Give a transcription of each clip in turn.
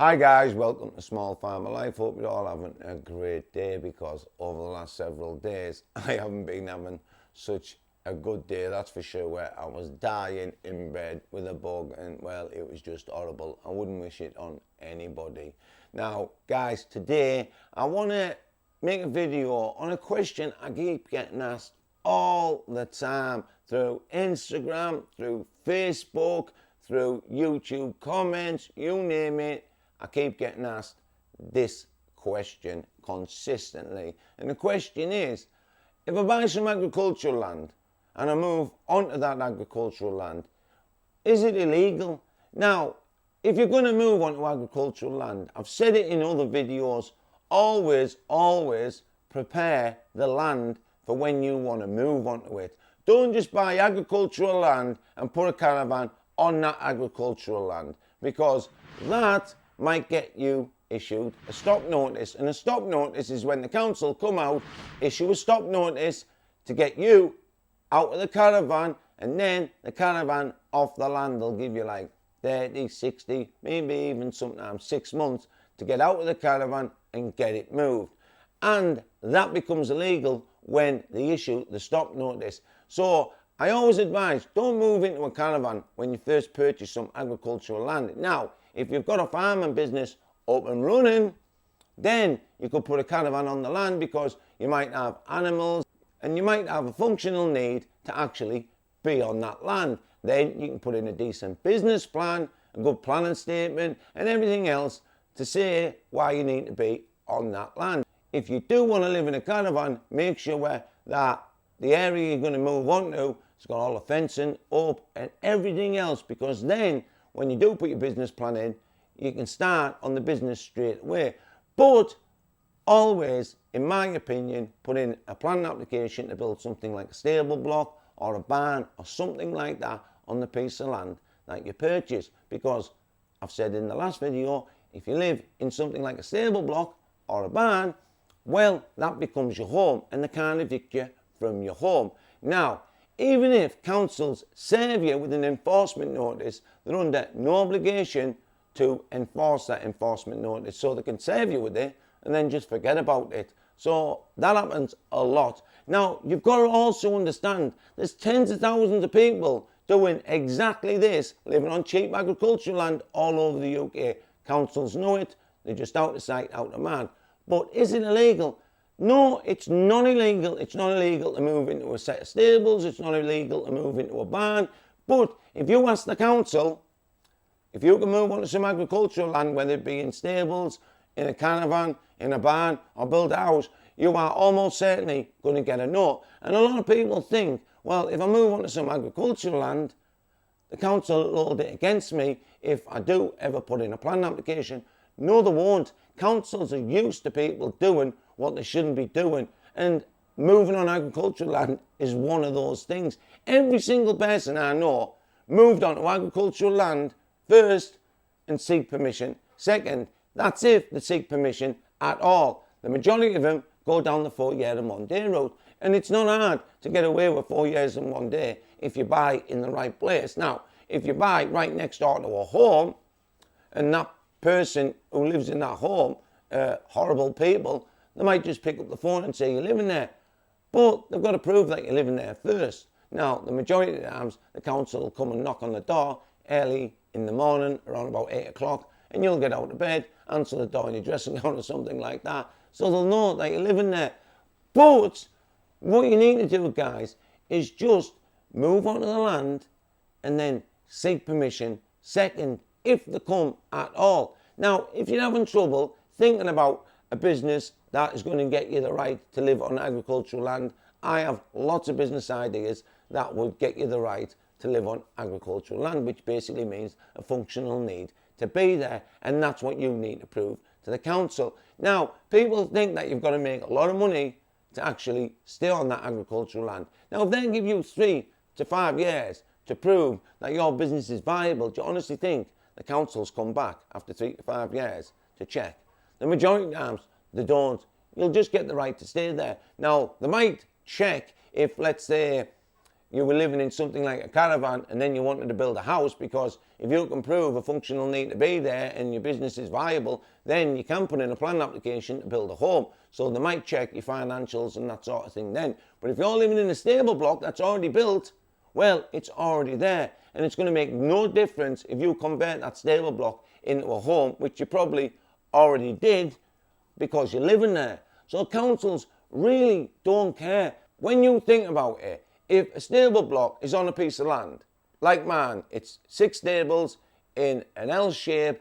Hi guys, welcome to Small Farmer Life. Hope you're all having a great day, because over the last several days I haven't been having such a good day, that's for sure. Where I was dying in bed with a bug, and well, it was just horrible. I wouldn't wish it on anybody. Now guys, today I want to make a video on a question I keep getting asked all the time through Instagram, through Facebook, through YouTube comments, you name it. I keep getting asked this question consistently. And the question is, if I buy some agricultural land and I move onto that agricultural land, is it illegal? Now, if you're going to move onto agricultural land, I've said it in other videos, always prepare the land for when you want to move onto it. Don't just buy agricultural land and put a caravan on that agricultural land, because that might get you issued a stop notice. And a stop notice is when the council come out, issue a stop notice to get you out of the caravan, and then the caravan off the land. They'll give you like 30, 60, maybe even sometimes 6 months to get out of the caravan and get it moved. And that becomes illegal when they issue the stop notice. So I always advise, don't move into a caravan when you first purchase some agricultural land. Now, if you've got a farming business up and running, then you could put a caravan on the land, because you might have animals and you might have a functional need to actually be on that land. Then you can put in a decent business plan, a good planning statement and everything else to say why you need to be on that land. If you do want to live in a caravan, make sure that the area you're going to move on to has got all the fencing up and everything else, because then when you do put your business plan in, you can start on the business straight away. But always, in my opinion, put in a planning application to build something like a stable block or a barn or something like that on the piece of land that you purchase. Because I've said in the last video, if you live in something like a stable block or a barn, well, that becomes your home and they can't evict you from your home. Now, even if councils serve you with an enforcement notice, they're under no obligation to enforce that enforcement notice, so they can serve you with it and then just forget about it. So that happens a lot. Now, you've got to also understand there's tens of thousands of people doing exactly this, living on cheap agricultural land all over the UK. Councils know it, they're just out of sight, out of mind. But is it illegal? No, it's not illegal. It's not illegal to move into a set of stables. It's not illegal to move into a barn. But if you ask the council, if you can move onto some agricultural land, whether it be in stables, in a caravan, in a barn, or build a house, you are almost certainly going to get a no. And a lot of people think, well, if I move onto some agricultural land, the council will hold it against me if I do ever put in a planning application. No, they won't. Councils are used to people doing what they shouldn't be doing, and moving on agricultural land is one of those things. Every single person I know moved onto agricultural land first and seek permission. Second, that's if they seek permission at all. The majority of them go down the 4 year and 1 day route, and it's not hard to get away with 4 years and 1 day if you buy in the right place. Now, if you buy right next door to a home, and that person who lives in that home, horrible people, they might just pick up the phone and say you're living there. But they've got to prove that you're living there first. Now, the majority of the times, the council will come and knock on the door early in the morning, around about 8 o'clock, and you'll get out of bed, answer the door in your dressing gown or something like that. So they'll know that you're living there. But what you need to do, guys, is just move onto the land and then seek permission. Second, if they come at all. Now, if you're having trouble thinking about a business that is going to get you the right to live on agricultural land, I have lots of business ideas that would get you the right to live on agricultural land, which basically means a functional need to be there. And that's what you need to prove to the council. Now, people think that you've got to make a lot of money to actually stay on that agricultural land. Now, if they give you 3 to 5 years to prove that your business is viable, do you honestly think the councils come back after 3 to 5 years to check? The majority of times they don't. You'll just get the right to stay there. Now, they might check if, let's say, you were living in something like a caravan and then you wanted to build a house, because if you can prove a functional need to be there and your business is viable, then you can put in a planning application to build a home. So they might check your financials and that sort of thing then. But if you're living in a stable block that's already built, well, it's already there. And it's going to make no difference if you convert that stable block into a home, which you probably already did because you're living there. So councils really don't care. When you think about it, if a stable block is on a piece of land, like mine, it's 6 stables in an L shape,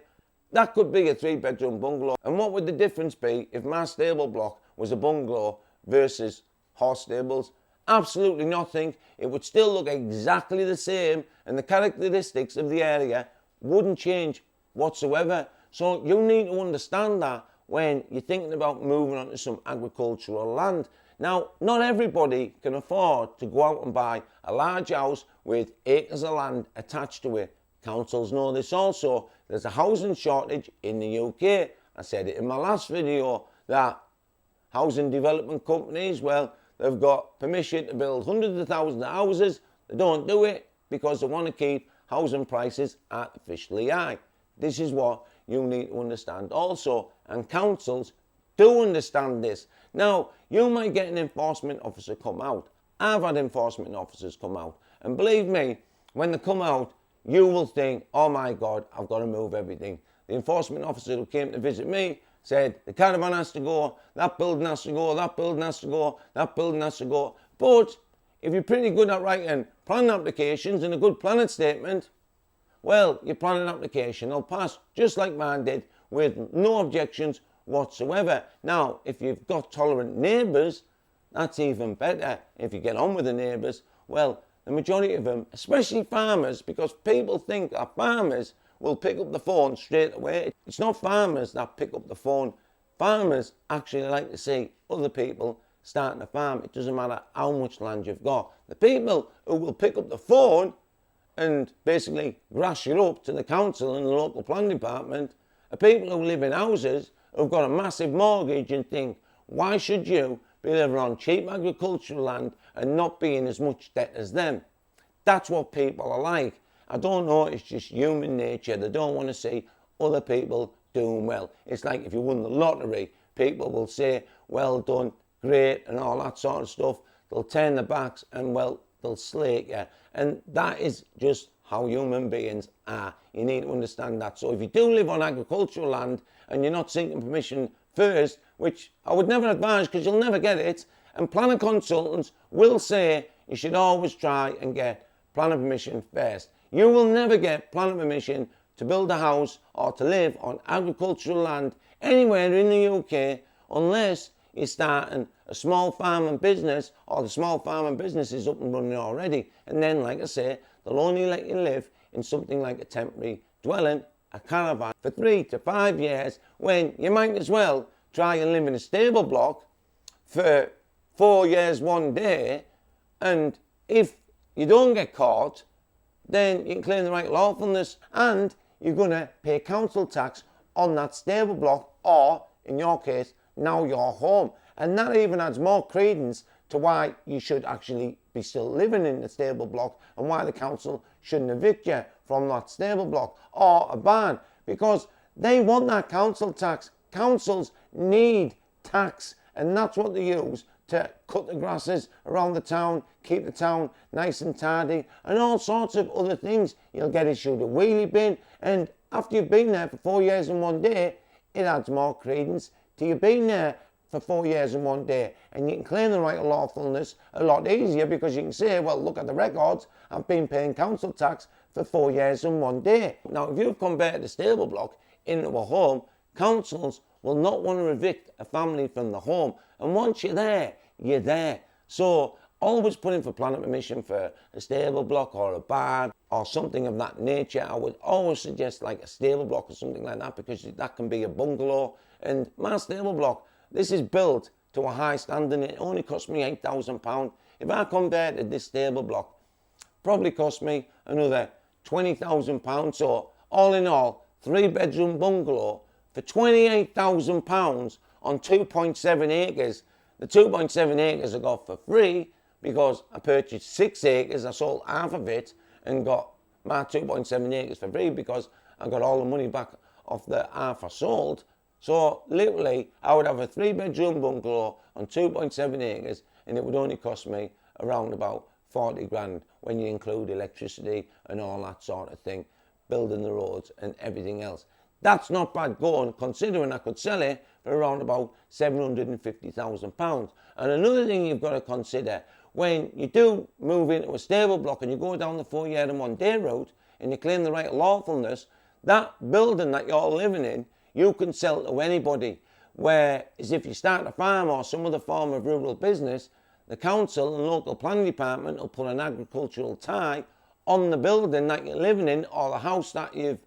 that could be a 3-bedroom bungalow. And what would the difference be if my stable block was a bungalow versus horse stables? Absolutely nothing. It would still look exactly the same, and the characteristics of the area wouldn't change whatsoever. So you need to understand that when you're thinking about moving onto some agricultural land. Now, not everybody can afford to go out and buy a large house with acres of land attached to it. Councils know this also. There's a housing shortage in the UK. I said it in my last video that housing development companies, well, they've got permission to build hundreds of thousands of houses. They don't do it because they want to keep housing prices artificially high. This is what you need to understand also, and councils do understand this. Now, you might get an enforcement officer come out. I've had enforcement officers come out, and believe me, when they come out, you will think, oh my God, I've got to move everything. The enforcement officer who came to visit me said, the caravan has to go, that building has to go, that building has to go, that building has to go. But if you're pretty good at writing planning applications and a good planning statement, well, your planning application will pass, just like mine did, with no objections whatsoever. Now, if you've got tolerant neighbours, that's even better. If you get on with the neighbours, well, the majority of them, especially farmers, because people think that farmers will pick up the phone straight away. It's not farmers that pick up the phone. Farmers actually like to see other people starting a farm. It doesn't matter how much land you've got. The people who will pick up the phone and basically grass you up to the council and the local planning department are people who live in houses who've got a massive mortgage and think, why should you be living on cheap agricultural land and not be in as much debt as them? That's what people are like. I don't know, it's just human nature. They don't want to see other people doing well. It's like if you won the lottery, people will say, well done, great, and all that sort of stuff. They'll turn their backs and, well, they'll slate you. And that is just how human beings are. You need to understand that. So if you do live on agricultural land and you're not seeking permission first, which I would never advise because you'll never get it, and planning consultants will say you should always try and get planning permission first. You will never get planning permission to build a house or to live on agricultural land anywhere in the UK unless you're starting a small farming business or the small farming business is up and running already. And then, like I say, they'll only let you live in something like a temporary dwelling, a caravan, for 3 to 5 years, when you might as well try and live in a stable block for 4 years, 1 day, and if you don't get caught, then you can claim the right lawfulness and you're going to pay council tax on that stable block, or in your case, now your home. And that even adds more credence to why you should actually be still living in the stable block and why the council shouldn't evict you from that stable block or a barn, because they want that council tax. Councils need tax, and that's what they use to cut the grasses around the town, keep the town nice and tidy, and all sorts of other things. You'll get issued a wheelie bin, and after you've been there for 4 years and 1 day, it adds more credence to you being there for 4 years and 1 day, and you can claim the right of lawfulness a lot easier because you can say, well, look at the records, I've been paying council tax for 4 years and 1 day. Now, if you've converted a stable block into a home, councils will not want to evict a family from the home, and once you're there, you're there. So always put in for planning permission for a stable block or a barn or something of that nature. I would always suggest like a stable block or something like that, because that can be a bungalow. And my stable block, this is built to a high standard. It only cost me £8,000. If I converted this stable block, probably cost me another £20,000. So all in all, 3-bedroom bungalow for £28,000 on 2.7 acres. The 2.7 acres I got for free, because I purchased 6 acres, I sold half of it and got my 2.7 acres for free because I got all the money back off the half I sold. So literally, I would have a 3-bedroom bungalow on 2.7 acres and it would only cost me around about 40 grand when you include electricity and all that sort of thing, building the roads and everything else. That's not bad going, considering I could sell it for around about £750,000. And another thing you've got to consider, when you do move into a stable block and you go down the 4 year and 1 day route and you claim the right of lawfulness, that building that you're living in, you can sell to anybody. Whereas if you start a farm or some other form of rural business, the council and local planning department will put an agricultural tie on the building that you're living in or the house that you've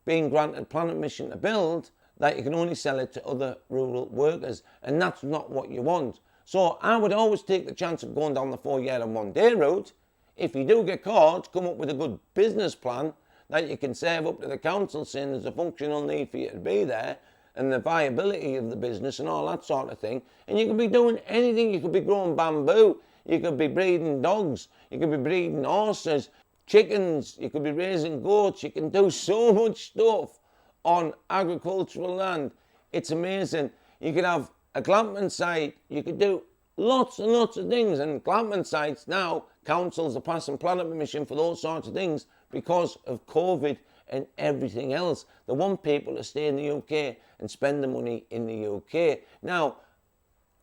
been granted planning permission to build, that you can only sell it to other rural workers, and that's not what you want. So I would always take the chance of going down the 4 year and 1 day route. If you do get caught, come up with a good business plan that you can serve up to the council saying there's a functional need for you to be there and the viability of the business and all that sort of thing. And you could be doing anything. You could be growing bamboo, you could be breeding dogs, you could be breeding horses, chickens, you could be raising goats. You can do so much stuff on agricultural land. It's amazing. You could have a glamping site. You could do lots and lots of things. And glamping sites now, councils are passing planning permission for those sorts of things because of COVID and everything else. They want people to stay in the UK and spend the money in the UK. Now,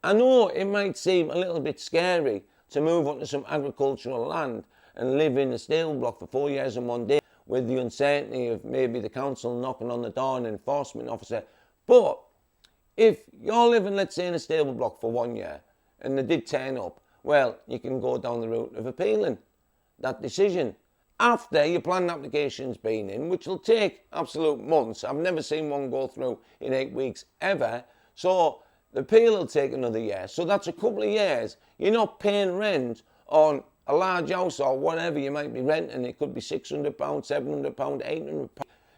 I know it might seem a little bit scary to move onto some agricultural land and live in a stable block for 4 years and 1 day with the uncertainty of maybe the council knocking on the door and an enforcement officer. But if you're living, let's say, in a stable block for 1 year and they did turn up, well, you can go down the route of appealing that decision after your planning application's been in, which will take absolute months. I've never seen one go through in 8 weeks ever. So the appeal will take another year. So that's a couple of years. You're not paying rent on a large house or whatever you might be renting. It could be £600, £700, £800.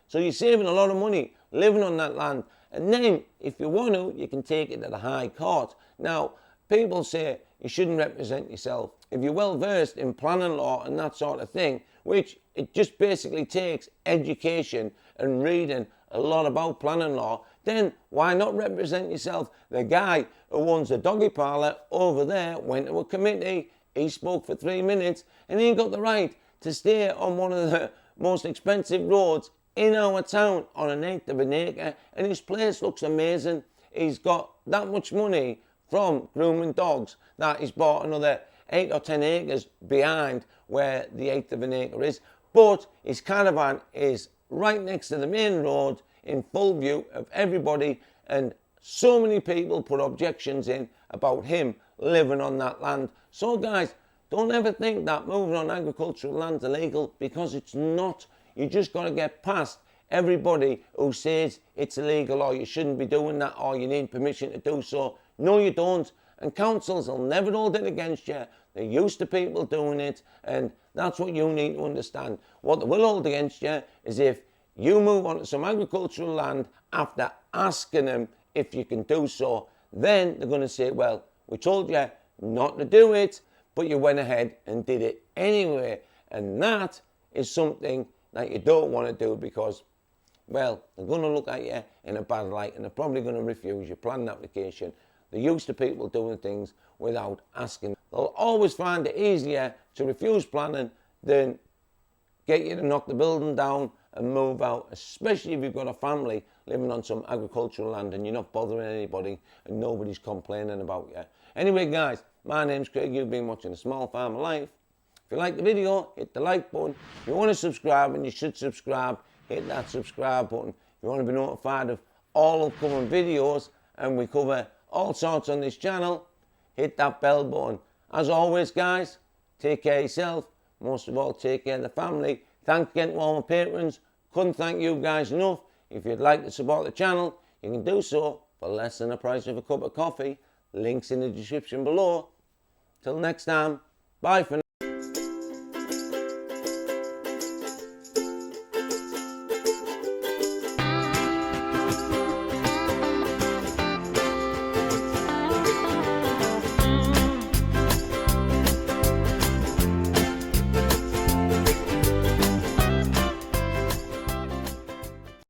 So you're saving a lot of money living on that land. And then, if you want to, you can take it to the High Court. Now, people say you shouldn't represent yourself. If you're well versed in planning law and that sort of thing, which it just basically takes education and reading a lot about planning law, then why not represent yourself? The guy who owns the doggy parlour over there went to a committee. He spoke for 3 minutes and he got the right to stay on one of the most expensive roads in our town on 1/8 of an acre, and his place looks amazing. He's got that much money from grooming dogs that he's bought another 8 or 10 acres behind where the 1/8 of an acre is. But his caravan is right next to the main road in full view of everybody, and so many people put objections in about him living on that land. So guys, don't ever think that moving on agricultural land is illegal, because it's not. You just got to get past everybody who says it's illegal or you shouldn't be doing that or you need permission to do so. No, you don't. And councils will never hold it against you. They're used to people doing it, and that's what you need to understand. What they will hold against you is if you move onto some agricultural land after asking them if you can do so. Then they're going to say, well, we told you not to do it, but you went ahead and did it anyway. And that is something that you don't want to do, because, well, they're going to look at you in a bad light and they're probably going to refuse your planning application. They're used to people doing things without asking. They'll always find it easier to refuse planning than get you to knock the building down and move out, especially if you've got a family living on some agricultural land and you're not bothering anybody and nobody's complaining about you. Anyway, guys, my name's Craig. You've been watching A Small Farmer Life. If you like the video, hit the like button. If you want to subscribe, and you should subscribe, hit that subscribe button. If you want to be notified of all upcoming videos, and we cover all sorts on this channel, hit that bell button. As always, guys, take care of yourself. Most of all, take care of the family. Thanks again to all my patrons. Couldn't thank you guys enough. If you'd like to support the channel, you can do so for less than the price of a cup of coffee. Links in the description below. Till next time, bye for now.